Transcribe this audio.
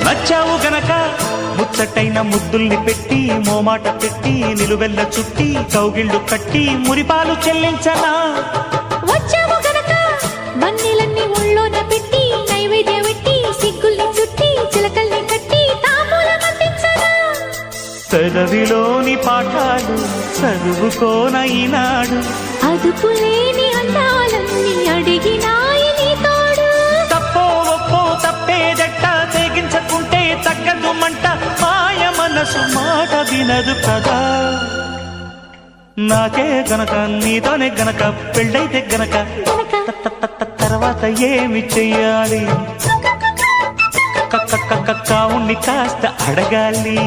నచ్చావు గనక ముచ్చటైన ముద్దుల్ని పెట్టి మోమాట పెట్టి నిలువెల్ల చుట్టి కౌగిళ్ళు కట్టి మురిపాలు చెల్లించనా వచ్చావు గనక వన్నెలన్నీ ఒళ్ళోన పెట్టి నైవేద్యం పెట్టి సిగ్గుల్ని చుట్టి చిలకల్ని కట్టి తాంబూలం అందించనా పెదవిలోని పాఠాలు చదువుకోన ఈనాడు అదుపులేని అందాలన్నీ అడిగినాయి నీ తోడు తప్పో ఒప్పో తప్పేదెట్ట తెగించకుంటే తగ్గదు మంట మాయ మనసు మాట వినదు కదా నాకే గనక నీతోనే గనక పెళ్ళైతే గనక తర్వాత ఏమి చెయ్యాలి కావుని కాస్త అడగాలి